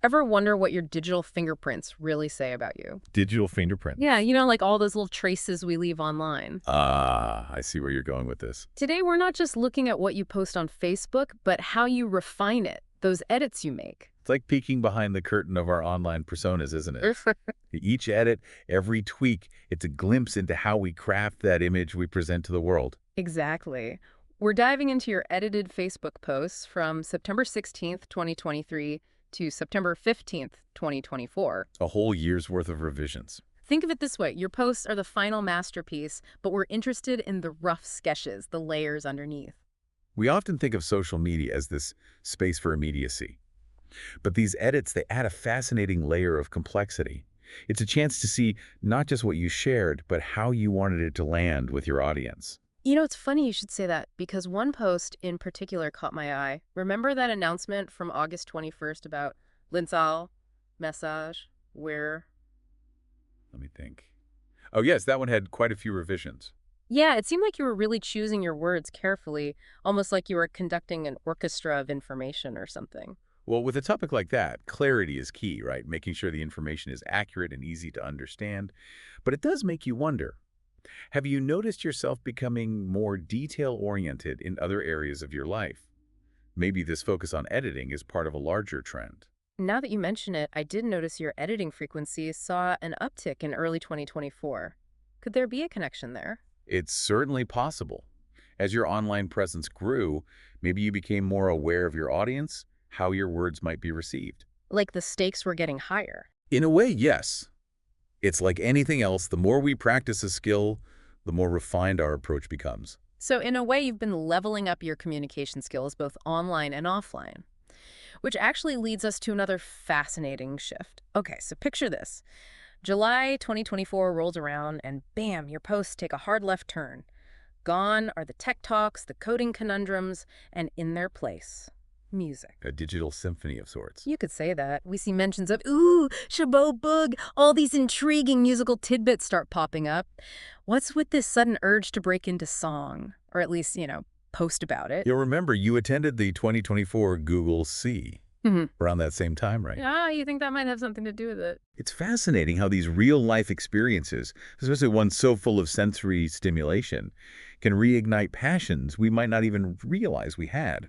Ever wonder what your digital fingerprints really say about you? Digital fingerprint. Yeah, like all those little traces we leave online. Ah, I see where you're going with this. Today, we're not just looking at what you post on Facebook, but how you refine it, those edits you make. It's like peeking behind the curtain of our online personas, isn't it? Each edit, every tweak, it's a glimpse into how we craft that image we present to the world. Exactly. We're diving into your edited Facebook posts from September 16th, 2023 to September 15th, 2024. A whole year's worth of revisions. Think of it this way. Your posts are the final masterpiece, but we're interested in the rough sketches, the layers underneath. We often think of social media as this space for immediacy. But these edits, they add a fascinating layer of complexity. It's a chance to see not just what you shared, but how you wanted it to land with your audience. It's funny you should say that because one post in particular caught my eye. Remember that announcement from August 21st about Linsal, Message, Where? Let me think. Oh, yes, that one had quite a few revisions. Yeah, it seemed like you were really choosing your words carefully, almost like you were conducting an orchestra of information or something. Well, with a topic like that, clarity is key, right? Making sure the information is accurate and easy to understand. But it does make you wonder. Have you noticed yourself becoming more detail-oriented in other areas of your life? Maybe this focus on editing is part of a larger trend. Now that you mention it, I did notice your editing frequency saw an uptick in early 2024. Could there be a connection there? It's certainly possible. As your online presence grew, maybe you became more aware of your audience, how your words might be received. Like the stakes were getting higher. In a way, yes. It's like anything else, the more we practice a skill, the more refined our approach becomes. So in a way, you've been leveling up your communication skills both online and offline, which actually leads us to another fascinating shift. Okay, so picture this. July 2024 rolls around and bam, your posts take a hard left turn. Gone are the tech talks, the coding conundrums, and in their place, music. A digital symphony of sorts. You could say that. We see mentions of, ooh, Chabot Bug, all these intriguing musical tidbits start popping up. What's with this sudden urge to break into song? Or at least, post about it. You'll remember you attended the 2024 Google C around that same time, right? Yeah, you think that might have something to do with it. It's fascinating how these real-life experiences, especially one so full of sensory stimulation, can reignite passions we might not even realize we had.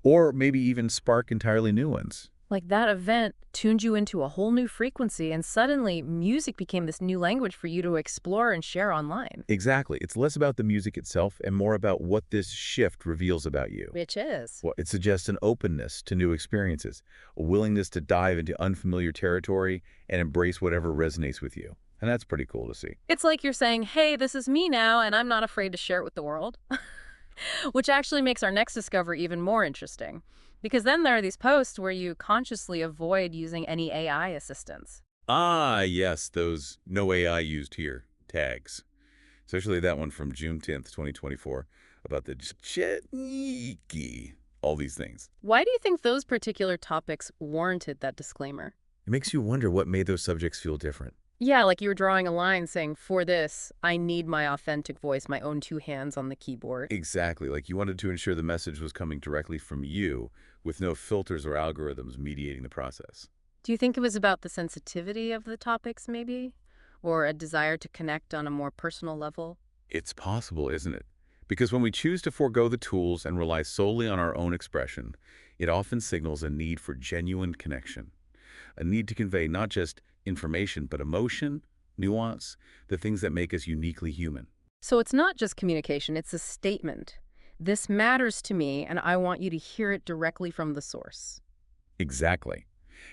Or maybe even spark entirely new ones. Like that event tuned you into a whole new frequency, and suddenly music became this new language for you to explore and share online. Exactly. It's less about the music itself and more about what this shift reveals about you. Which is? Well, it suggests an openness to new experiences, a willingness to dive into unfamiliar territory and embrace whatever resonates with you. And that's pretty cool to see. It's like you're saying, hey, this is me now, and I'm not afraid to share it with the world. Which actually makes our next discovery even more interesting. Because then there are these posts where you consciously avoid using any AI assistance. Ah, yes, those "no AI used here" tags. Especially that one from June 10th, 2024, about the chatniki, all these things. Why do you think those particular topics warranted that disclaimer? It makes you wonder what made those subjects feel different. Yeah, like you were drawing a line saying, for this, I need my authentic voice, my own two hands on the keyboard. Exactly, like you wanted to ensure the message was coming directly from you, with no filters or algorithms mediating the process. Do you think it was about the sensitivity of the topics, maybe? Or a desire to connect on a more personal level? It's possible, isn't it? Because when we choose to forego the tools and rely solely on our own expression, it often signals a need for genuine connection. A need to convey not just information, but emotion, nuance, the things that make us uniquely human. So it's not just communication, it's a statement. This matters to me, and I want you to hear it directly from the source. Exactly.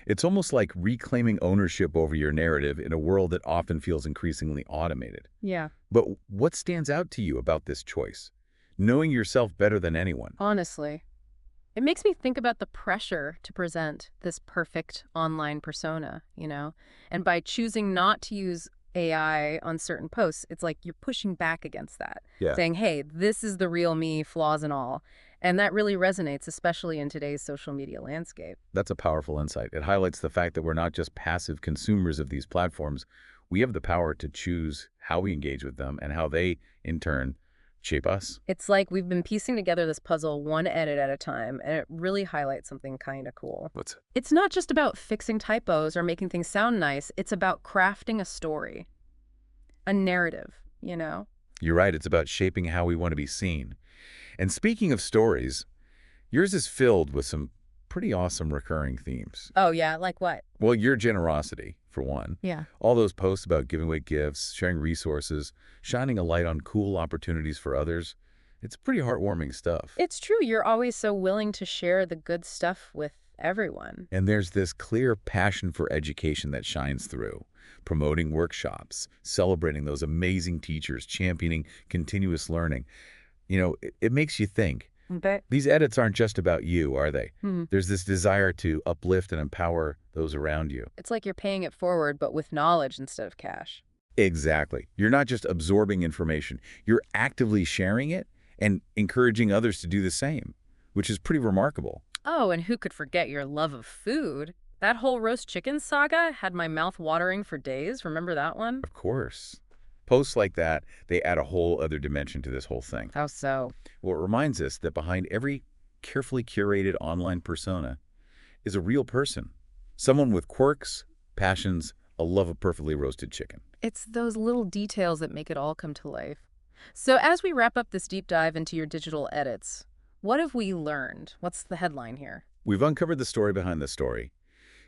It's almost like reclaiming ownership over your narrative in a world that often feels increasingly automated. Yeah. But what stands out to you about this choice? Knowing yourself better than anyone. Honestly, it makes me think about the pressure to present this perfect online persona, And by choosing not to use AI on certain posts, it's like you're pushing back against that. Yeah. Saying, hey, this is the real me, flaws and all. And that really resonates, especially in today's social media landscape. That's a powerful insight. It highlights the fact that we're not just passive consumers of these platforms. We have the power to choose how we engage with them and how they, in turn, shape us. It's like we've been piecing together this puzzle one edit at a time, and it really highlights something kind of cool. What's it? It's not just about fixing typos or making things sound nice. It's about crafting a story, a narrative, you know? You're right. It's about shaping how we want to be seen. And speaking of stories, yours is filled with some pretty awesome recurring themes. Oh, yeah? Like what? Well, your generosity, for one. Yeah. All those posts about giving away gifts, sharing resources, shining a light on cool opportunities for others. It's pretty heartwarming stuff. It's true. You're always so willing to share the good stuff with everyone. And there's this clear passion for education that shines through. Promoting workshops, celebrating those amazing teachers, championing continuous learning. You know, it makes you think. But These edits aren't just about you, are they? There's this desire to uplift and empower those around you. it's like you're paying it forward, but with knowledge instead of cash. Exactly. You're not just absorbing information. You're actively sharing it and encouraging others to do the same, which is pretty remarkable. Oh, and who could forget your love of food? That whole roast chicken saga had my mouth watering for days. Remember that one? Of course. Posts like that, they add a whole other dimension to this whole thing. How so? Well, it reminds us that behind every carefully curated online persona is a real person. Someone with quirks, passions, a love of perfectly roasted chicken. It's those little details that make it all come to life. So as we wrap up this deep dive into your digital edits, what have we learned? What's the headline here? We've uncovered the story behind the story.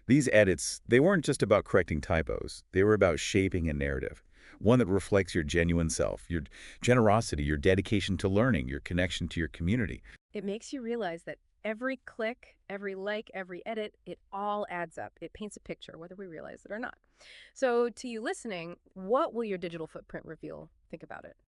These edits, they weren't just about correcting typos. They were about shaping a narrative, one that reflects your genuine self, your generosity, your dedication to learning, your connection to your community. It makes you realize that every click, every like, every edit, it all adds up. It paints a picture, whether we realize it or not. So to you listening, what will your digital footprint reveal? Think about it.